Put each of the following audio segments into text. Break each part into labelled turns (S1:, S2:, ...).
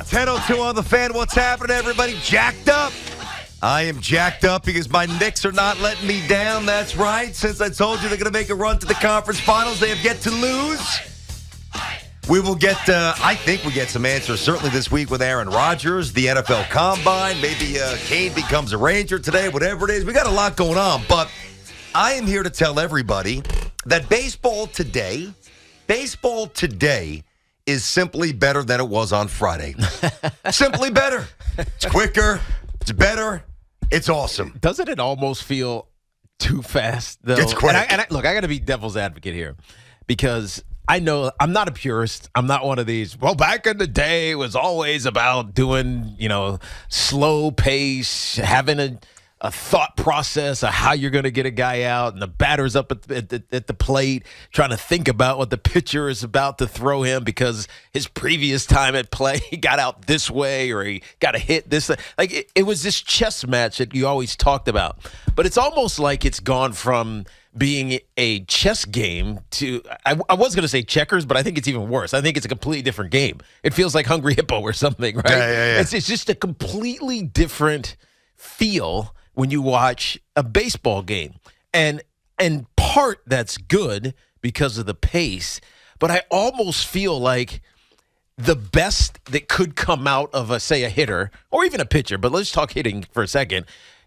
S1: 10:02 on the fan. What's happening, everybody? Jacked up. I am jacked up because my Knicks are not letting me down. That's right. Since I told you they're going to make a run to the conference finals, they have yet to lose. We will get, I think we'll get some answers certainly this week with Aaron Rodgers, the NFL Combine. Maybe Kane becomes a Ranger today, whatever it is. We got a lot going on, but I am here to tell everybody that baseball today is simply better than it was on Friday. Simply better. It's quicker. It's better. It's awesome.
S2: Doesn't it almost feel too fast, though?
S1: It's quick.
S2: Look, I got to be devil's advocate here because I know I'm not a purist. I'm not one of these, well, back in the day, it was always about doing, slow pace, having a thought process of how you're going to get a guy out, and the batter's up at the plate trying to think about what the pitcher is about to throw him because his previous time at play, he got out this way or he got a hit this way. Like, it was this chess match that you always talked about. But it's almost like it's gone from being a chess game to, I was going to say checkers, but I think it's even worse. I think it's a completely different game. It feels like Hungry Hippo or something, right?
S1: Yeah.
S2: It's just a completely different feel when you watch a baseball game. And part that's good because of the pace, but I almost feel like the best that could come out of a hitter or even a pitcher, but let's talk hitting for a second.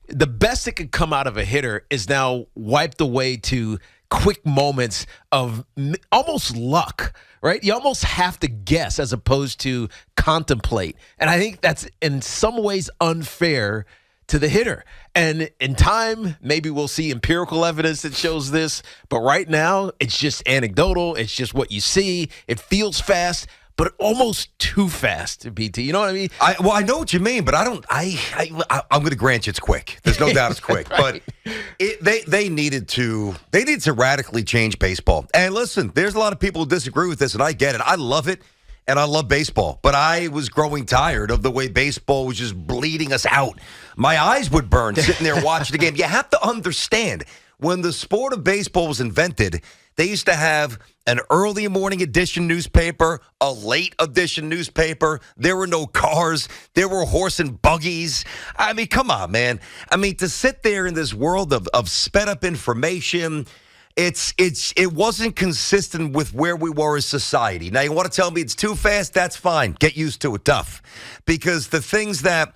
S2: The best that could come out of a hitter is now wiped away to quick moments of almost luck, right? You almost have to guess as opposed to contemplate. And I think that's in some ways unfair to the hitter. And in time, maybe we'll see empirical evidence that shows this. But right now, it's just anecdotal. It's just what you see. It feels fast, but almost too fast, BT. You know what I mean?
S1: I know what you mean, but I'm going to grant you it's quick. There's no doubt it's quick.
S2: Right.
S1: But they needed to radically change baseball. And listen, there's a lot of people who disagree with this, and I get it. I love it. And I love baseball, but I was growing tired of the way baseball was just bleeding us out. My eyes would burn sitting there watching the game. You have to understand, when the sport of baseball was invented, they used to have an early morning edition newspaper, a late edition newspaper. There were no cars. There were horse and buggies. I mean, come on, man. I mean, to sit there in this world of sped up information, it wasn't consistent with where we were as society. Now, you want to tell me it's too fast? That's fine. Get used to it. Tough. Because the things that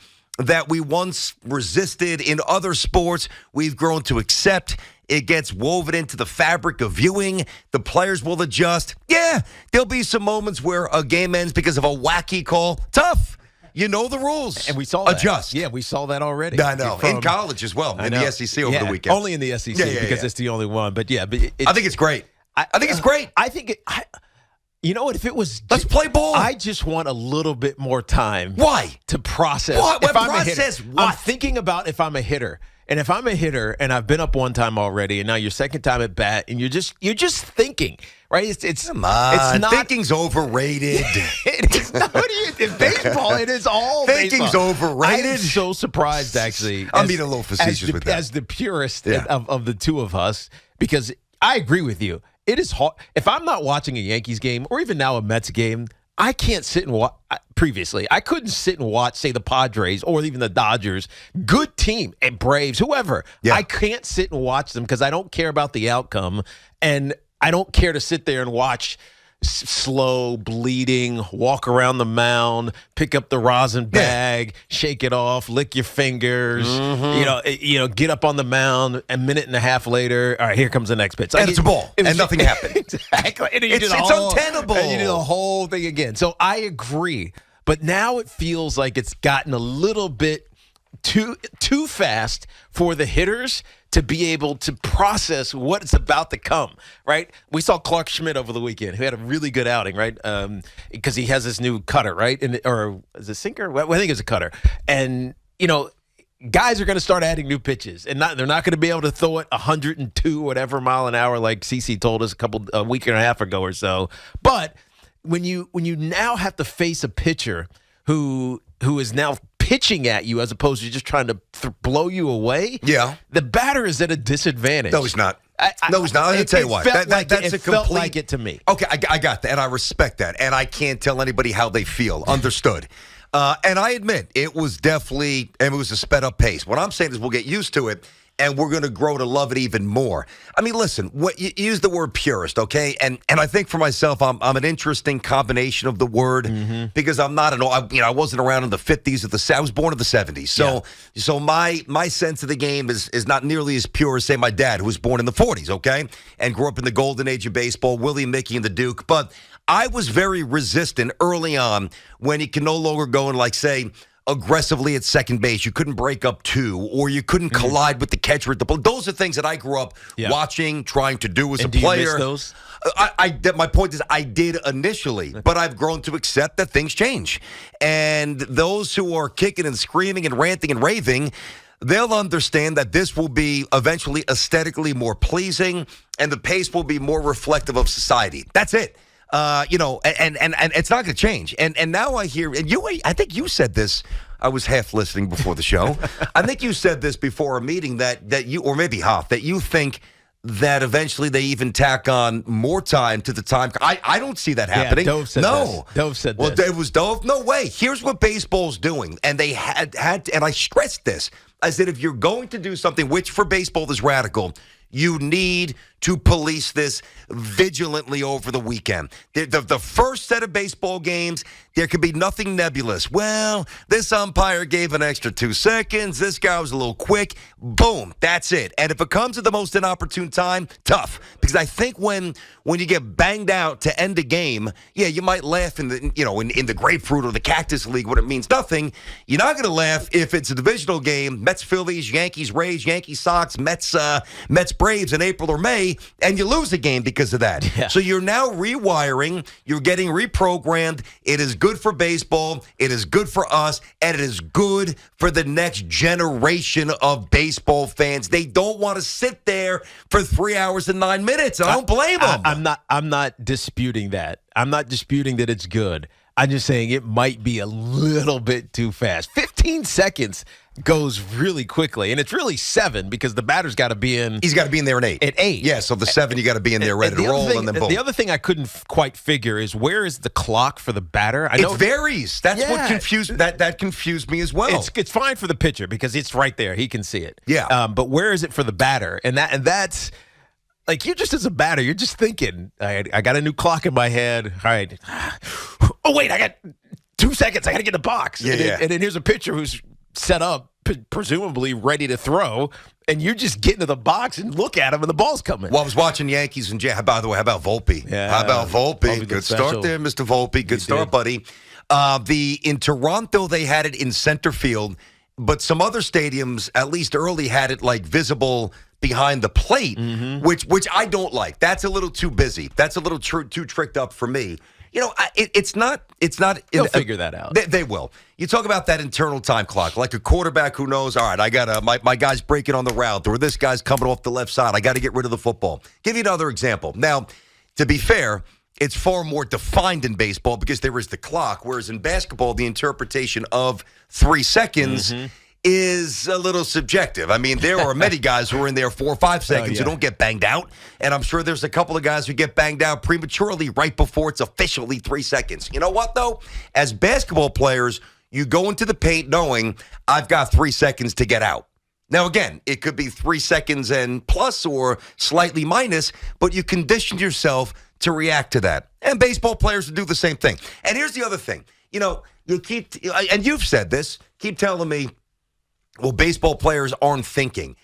S1: we once resisted in other sports, we've grown to accept. It gets woven into the fabric of viewing. The players will adjust. Yeah, there'll be some moments where a game ends because of a wacky call. Tough. You know the rules.
S2: And we saw that.
S1: Adjust.
S2: Yeah, we saw that already.
S1: I know. In college as well. In the SEC over the weekend.
S2: Only in the SEC because it's the only one. But yeah.
S1: I think it's great. I think it's great.
S2: I think you know what? If it was,
S1: let's play ball.
S2: I just want a little bit more time.
S1: Why?
S2: To process.
S1: What?
S2: If I'm
S1: process
S2: a hitter.
S1: what?
S2: I'm thinking about if I'm a hitter. And if I'm a hitter and I've been up one time already and now your second time at bat and you're just thinking, right?
S1: Come on. It's not, thinking's overrated.
S2: It is not. In baseball, it is all
S1: thinking's
S2: baseball.
S1: overrated.
S2: I'm so surprised, actually.
S1: I'm being a little facetious with that.
S2: As the purist of the two of us, because I agree with you. It is hard. If I'm not watching a Yankees game or even now a Mets game, I can't sit and watch. Previously, I couldn't sit and watch, say, the Padres or even the Dodgers. Good team, and Braves, whoever. Yeah. I can't sit and watch them because I don't care about the outcome, and I don't care to sit there and watch slow, bleeding, walk around the mound, pick up the rosin bag, shake it off, lick your fingers, get up on the mound. A minute and a half later, all right, here comes the next pitch.
S1: And it's a ball, and nothing happened.
S2: Exactly. And
S1: it's untenable.
S2: And you do the whole thing again. So I agree. But now it feels like it's gotten a little bit too fast for the hitters to be able to process what's about to come, right? We saw Clark Schmidt over the weekend, who had a really good outing, right? Because he has this new cutter, right? Or is it sinker? Well, I think it's a cutter. And, guys are going to start adding new pitches, and they're not going to be able to throw it 102 whatever mile an hour like CeCe told us a week and a half ago or so. But when you now have to face a pitcher who is now pitching at you as opposed to just trying to blow you away, the batter is at a disadvantage.
S1: No, he's not. No, he's not. I'll tell you why.
S2: It felt like it to me.
S1: Okay, I got that, and I respect that, and I can't tell anybody how they feel. Understood. And I admit, it was definitely, and it was a sped up pace. What I'm saying is we'll get used to it, and we're going to grow to love it even more. I mean, listen, what you use the word purist, okay? And I think for myself, I'm an interesting combination of the word because I'm not I wasn't around in the 50s or I was born in the 70s. So my sense of the game is not nearly as pure as, say, my dad, who was born in the 40s, okay? And grew up in the golden age of baseball, Willie, Mickey, and the Duke. But I was very resistant early on when you can no longer go and, like, say, aggressively at second base. You couldn't break up two, or you couldn't collide with the catcher at the plate. Those are things that I grew up watching, trying to do as a player.
S2: Do you miss those?
S1: My point is, I did initially, but I've grown to accept that things change. And those who are kicking and screaming and ranting and raving, they'll understand that this will be eventually aesthetically more pleasing, and the pace will be more reflective of society. That's it. And it's not going to change. And now I hear, and I think you said this. I was half listening before the show. I think you said this before a meeting that you, or maybe Hoff, that you think that eventually they even tack on more time to the time. I don't see that happening.
S2: Dove said this. Dove said this.
S1: Well, it was Dove? No way. Here's what baseball's doing. And they had, and I stressed this. I said, if you're going to do something, which for baseball is radical, you need to police this vigilantly over the weekend. The first set of baseball games, there could be nothing nebulous. Well, this umpire gave an extra 2 seconds. This guy was a little quick. Boom, that's it. And if it comes at the most inopportune time, tough. Because I think when you get banged out to end a game, yeah, you might laugh in the grapefruit or the cactus league when it means nothing. You're not going to laugh if it's a divisional game, Mets Phillies, Yankees Rays, Yankees Sox, Mets Braves in April or May, and you lose a game because of that.
S2: Yeah.
S1: So you're now rewiring, you're getting reprogrammed. It is good for baseball, it is good for us, and it is good for the next generation of baseball fans. They don't want to sit there for 3 hours and 9 minutes. I don't blame them.
S2: I'm not disputing that. I'm not disputing that it's good. I'm just saying it might be a little bit too fast. 15 seconds goes really quickly, and it's really 7 because the batter's got to be in.
S1: He's got to be in there at 8.
S2: At 8.
S1: Yeah, so the 7, you got to be in there ready to roll, and then boom.
S2: The other thing I couldn't quite figure is where is the clock for the batter? I know
S1: it varies. That's what confused that confused me as well.
S2: It's fine for the pitcher because it's right there. He can see it.
S1: Yeah.
S2: But where is it for the batter? And that's. Like, you just as a batter, you're just thinking, I got a new clock in my head. All right. Oh, wait, I got 2 seconds. I got to get in the box.
S1: Yeah,
S2: and then here's a pitcher who's set up, presumably ready to throw, and you just get into the box and look at him, and the ball's coming.
S1: Well, I was watching Yankees and by the way, how about Volpe?
S2: Yeah,
S1: how about Volpe? Good
S2: special.
S1: start there, Mr. Volpe. Good start, buddy. In Toronto, they had it in center field, but some other stadiums, at least early, had it like visible behind the plate, which I don't like. That's a little too busy. That's a little too tricked up for me. You know, it's not.
S2: They'll figure that out.
S1: They will. You talk about that internal time clock, like a quarterback who knows, all right, I got my guy's breaking on the route, or this guy's coming off the left side. I got to get rid of the football. Give you another example. Now, to be fair, it's far more defined in baseball because there is the clock, whereas in basketball, the interpretation of 3 seconds is a little subjective. I mean, there are many guys who are in there 4 or 5 seconds who don't get banged out, and I'm sure there's a couple of guys who get banged out prematurely right before it's officially 3 seconds. You know what, though? As basketball players, you go into the paint knowing I've got 3 seconds to get out. Now, again, it could be 3 seconds and plus or slightly minus, but you condition yourself to react to that. And baseball players do the same thing. And here's the other thing. You know, and you've said this, keep telling me, well, baseball players aren't thinking.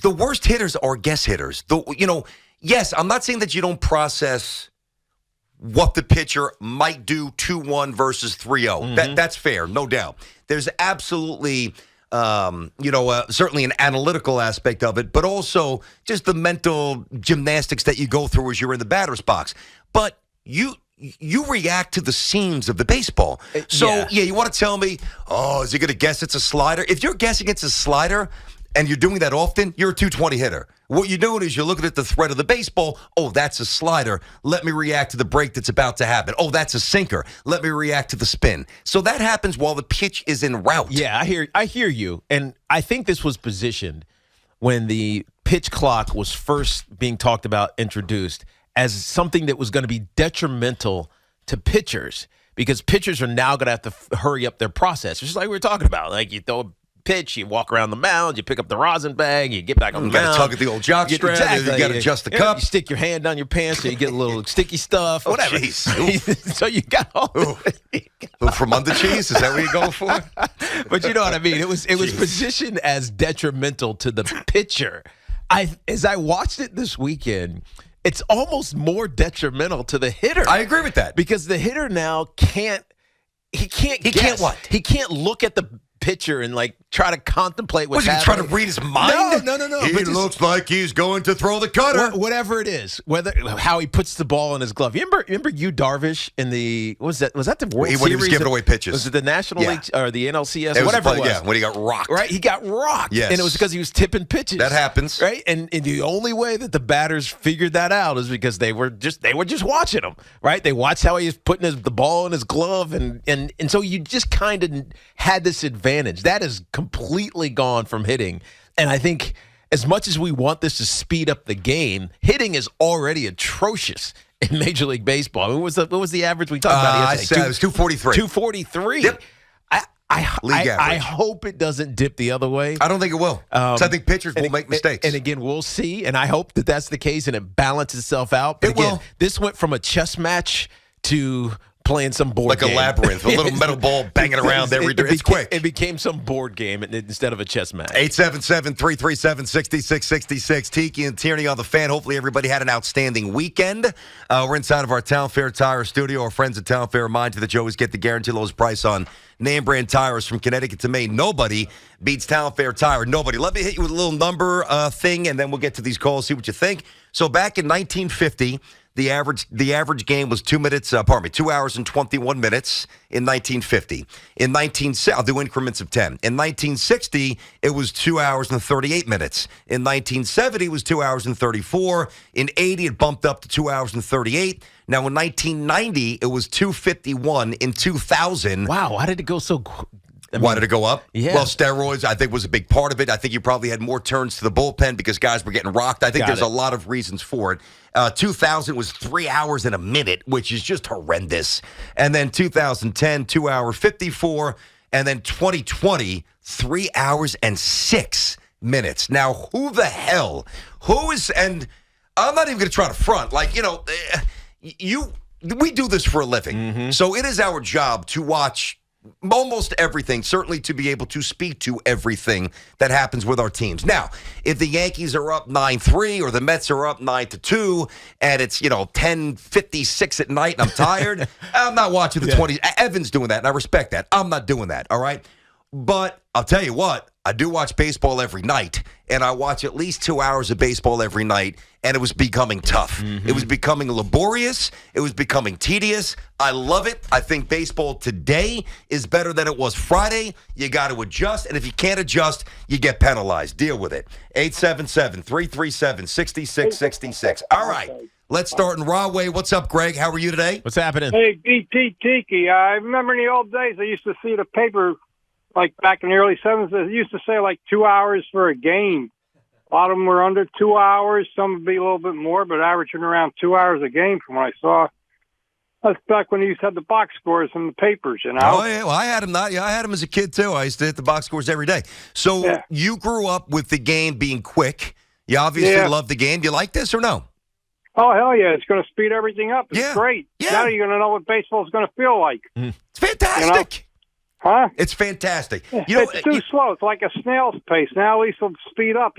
S1: The worst hitters are guess hitters. Yes, I'm not saying that you don't process what the pitcher might do 2-1 versus 3-0. That's fair, no doubt. There's absolutely, certainly an analytical aspect of it, but also just the mental gymnastics that you go through as you're in the batter's box. But you react to the seams of the baseball. So, you want to tell me, is he going to guess it's a slider? If you're guessing it's a slider and you're doing that often, you're a 220 hitter. What you're doing is you're looking at the thread of the baseball. Oh, that's a slider. Let me react to the break that's about to happen. Oh, that's a sinker. Let me react to the spin. So that happens while the pitch is en route.
S2: Yeah, I hear you. And I think this was positioned when the pitch clock was first being talked about, introduced, as something that was going to be detrimental to pitchers because pitchers are now going to have to hurry up their process. Just like we were talking about. Like you throw a pitch, you walk around the mound, you pick up the rosin bag, you get back on the mound.
S1: You got to tug at the old jock strap,
S2: exactly.
S1: you got to adjust the cup.
S2: You stick your hand down your pants so you get a little sticky stuff, whatever. So you got all
S1: from under cheese? Is that what you're going for?
S2: But you know what I mean? It was positioned as detrimental to the pitcher. As I watched it this weekend, it's almost more detrimental to the hitter.
S1: I agree with that.
S2: Because the hitter now can't guess.
S1: What?
S2: He can't look at the pitcher and like try to contemplate what's happening.
S1: Was he trying to read his mind?
S2: No.
S1: He looks like he's going to throw the cutter.
S2: Whatever it is, how he puts the ball in his glove. Remember you Darvish in the was that the World Series?
S1: When he was giving away pitches.
S2: Was it the National League or the NLCS? Whatever it was.
S1: Yeah, when he got rocked.
S2: Right, he got rocked.
S1: Yes.
S2: And it was because he was tipping pitches.
S1: That happens.
S2: Right, and the only way that the batters figured that out is because they were just watching him. Right, they watched how he was putting the ball in his glove, and so you just kind of had this advantage. That is completely gone from hitting. And I think as much as we want this to speed up the game, hitting is already atrocious in Major League Baseball. What was the average we talked about yesterday?
S1: I said it was 243.
S2: 243.
S1: Yep.
S2: I hope it doesn't dip the other way.
S1: I don't think it will. So I think pitchers will make mistakes.
S2: And again, we'll see. And I hope that that's the case and it balances itself out. But again, this went from a chess match to playing some board game.
S1: Like a labyrinth, a little metal ball banging around every day. It's quick.
S2: It became some board game instead of a chess match.
S1: 877-337-6666. Tiki and Tierney on the Fan. Hopefully everybody had an outstanding weekend. We're inside of our Town Fair Tire studio. Our friends at Town Fair remind you that you always get the guaranteed lowest price on name brand tires from Connecticut to Maine. Nobody beats Town Fair Tire. Nobody. Let me hit you with a little number thing, and then we'll get to these calls, see what you think. So back in 1950, the average game was 2 hours and 21 minutes in 1950. I'll do increments of 10. In 1960, it was 2 hours and 38 minutes. In 1970, it was 2 hours and 34. In 80, it bumped up to 2 hours and 38. Now, in 1990, it was 2:51. In 2000,
S2: wow, why did it go so?
S1: Why did it go up?
S2: Yeah.
S1: Well, steroids, I think, was a big part of it. I think you probably had more turns to the bullpen because guys were getting rocked. I think there's a lot of reasons for it. 2000 was 3 hours and a minute, which is just horrendous. And then 2010, 2 hours 54. And then 2020, 3 hours and 6 minutes. Now, who is, and I'm not even going to try to front. Like, we do this for a living. Mm-hmm. So it is our job to watch almost everything, certainly to be able to speak to everything that happens with our teams. Now, if the Yankees are up 9-3 or the Mets are up 9-2 and it's, 10:56 at night and I'm tired, I'm not watching the 20s. Evan's doing that, and I respect that. I'm not doing that, all right? But I'll tell you what, I do watch baseball every night, and I watch at least 2 hours of baseball every night, and it was becoming tough. Mm-hmm. It was becoming laborious. It was becoming tedious. I love it. I think baseball today is better than it was Friday. You got to adjust, and if you can't adjust, you get penalized. Deal with it. 877-337-6666. All right. Let's start in Rahway. What's up, Greg? How are you today?
S2: What's happening?
S3: Hey, BT Tiki. I remember in the old days, I used to see the paper, like back in the early 70s, it used to say like 2 hours for a game. A lot of them were under 2 hours. Some would be a little bit more, but averaging around 2 hours a game from what I saw. That's back when you used to have the box scores in the papers,
S1: Oh, yeah. Well, I had them. I had them as a kid, too. I used to hit the box scores every day. So you grew up with the game being quick. You obviously love the game. Do you like this or no?
S3: Oh, hell yeah. It's going to speed everything up. It's great.
S1: Yeah.
S3: Now you're going to know what baseball is going to feel like.
S1: It's fantastic.
S3: Huh?
S1: It's fantastic.
S3: It's too slow. It's like a snail's pace. Now at least it'll speed up.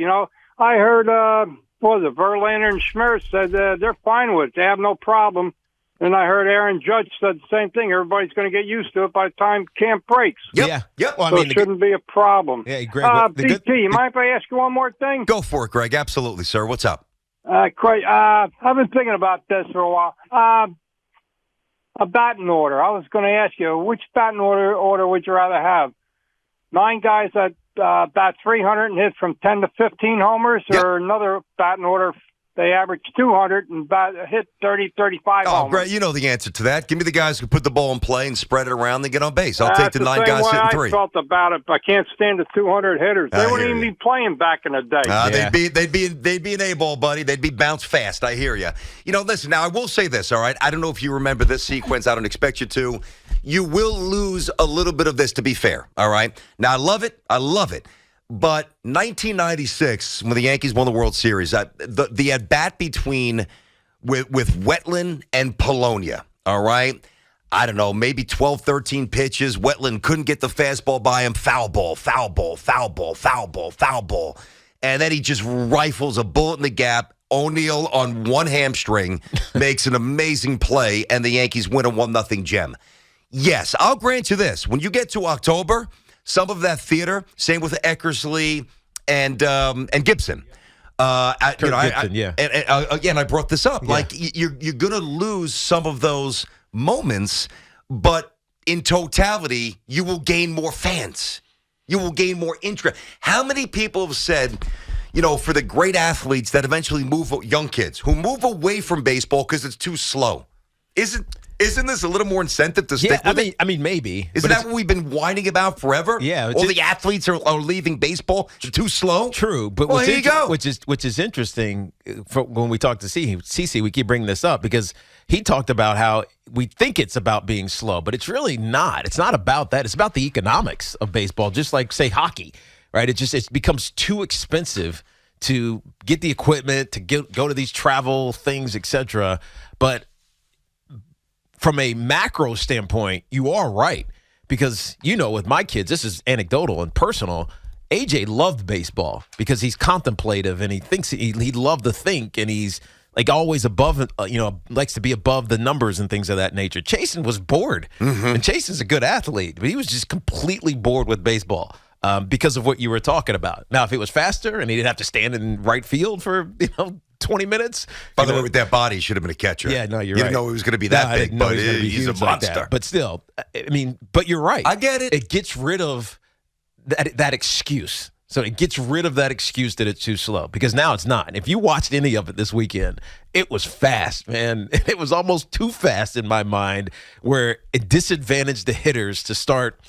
S3: I heard, Verlander and Schmerz said they're fine with it. They have no problem. And I heard Aaron Judge said the same thing. Everybody's going to get used to it by the time camp breaks.
S1: Yep.
S2: Well,
S3: so it shouldn't be a problem.
S2: Yeah, Greg.
S3: BT, you mind if I ask you one more thing?
S1: Go for it, Greg. Absolutely, sir. What's up?
S3: Craig, I've been thinking about this for a while. A batting order. I was going to ask you, which batting order would you rather have? 9 guys that bat 300 and hit from 10 to 15 homers, or another batting order, they average 200 and hit 30, 35 homers?
S1: Greg, you know the answer to that. Give me the guys who put the ball in play and spread it around and get on base. I'll take the 9 guys hitting 3.
S3: I felt about it. I can't stand the 200 hitters. They wouldn't even be playing back in the day.
S1: They'd be an A-ball, buddy. They'd be bounced fast. I hear you. Listen, now I will say this, all right? I don't know if you remember this sequence. I don't expect you to. you will lose a little bit of this, to be fair. All right. Now, I love it. But 1996, when the Yankees won the World Series, the at-bat with Wetland and Polonia, all right? I don't know, maybe 12, 13 pitches. Wetland couldn't get the fastball by him. Foul ball. And then he just rifles a bullet in the gap. O'Neill on one hamstring makes an amazing play, and the Yankees win a 1-0 gem. Yes, I'll grant you this. When you get to October, some of that theater, same with Eckersley and Gibson.
S2: Gibson, yeah.
S1: And again, I brought this up.
S2: Yeah.
S1: Like, you're going to lose some of those moments, but in totality, you will gain more fans. You will gain more interest. How many people have said, for the great athletes that eventually young kids who move away from baseball because it's too slow? Isn't this a little more incentive to stick with it?
S2: I mean, maybe.
S1: Isn't that what we've been whining about forever?
S2: Yeah.
S1: All the athletes are leaving baseball. They're too slow.
S2: True. But
S1: well, here you go.
S2: Which is interesting. When we talk to CC, we keep bringing this up because he talked about how we think it's about being slow, but it's really not. It's not about that. It's about the economics of baseball, just like, say, hockey, right? It becomes too expensive to get the equipment, to go to these travel things, etc. But from a macro standpoint, you are right. Because, with my kids, this is anecdotal and personal, AJ loved baseball because he's contemplative and he thinks he'd love to think, and he's like always above, likes to be above the numbers and things of that nature. Chasen was bored. Mm-hmm. And Chasen's a good athlete, but he was just completely bored with baseball because of what you were talking about. Now, if it was faster and he didn't have to stand in right field for, 20 minutes.
S1: By the way, with that body, he should have been a catcher.
S2: Yeah, no, you're
S1: right. You
S2: right.
S1: didn't know he was going to be that big, but he's a monster.
S2: Like but still, but you're right.
S1: I get it.
S2: It gets rid of that excuse. So it gets rid of that excuse that it's too slow, because now it's not. If you watched any of it this weekend, it was fast, man. It was almost too fast in my mind, where it disadvantaged the hitters to start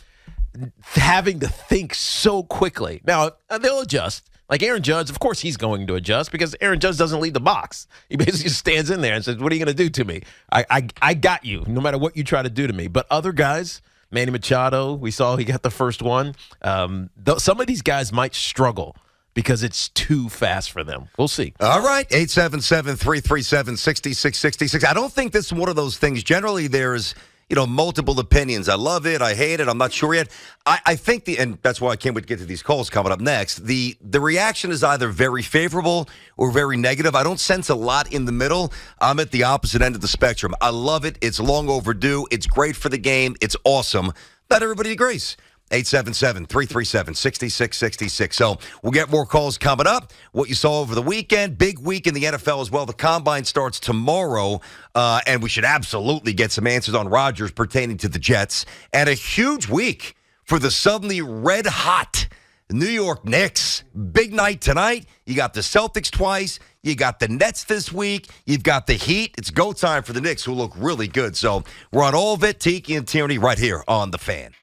S2: having to think so quickly. Now, they'll adjust. Like Aaron Judge, of course he's going to adjust, because Aaron Judge doesn't leave the box. He basically just stands in there and says, what are you going to do to me? I got you, no matter what you try to do to me. But other guys, Manny Machado, we saw he got the first one. Some of these guys might struggle because it's too fast for them. We'll see.
S1: All right, 877-337-6666. I don't think this is one of those things. Generally, there's multiple opinions. I love it. I hate it. I'm not sure yet. I think and that's why I can't wait to get to these calls coming up next. The reaction is either very favorable or very negative. I don't sense a lot in the middle. I'm at the opposite end of the spectrum. I love it. It's long overdue. It's great for the game. It's awesome. Not everybody agrees. 877-337-6666. So we'll get more calls coming up. What you saw over the weekend, big week in the NFL as well. The Combine starts tomorrow, and we should absolutely get some answers on Rodgers pertaining to the Jets. And a huge week for the suddenly red-hot New York Knicks. Big night tonight. You got the Celtics twice. You got the Nets this week. You've got the Heat. It's go time for the Knicks, who look really good. So we're on all of it. Tiki and Tierney right here on The Fan.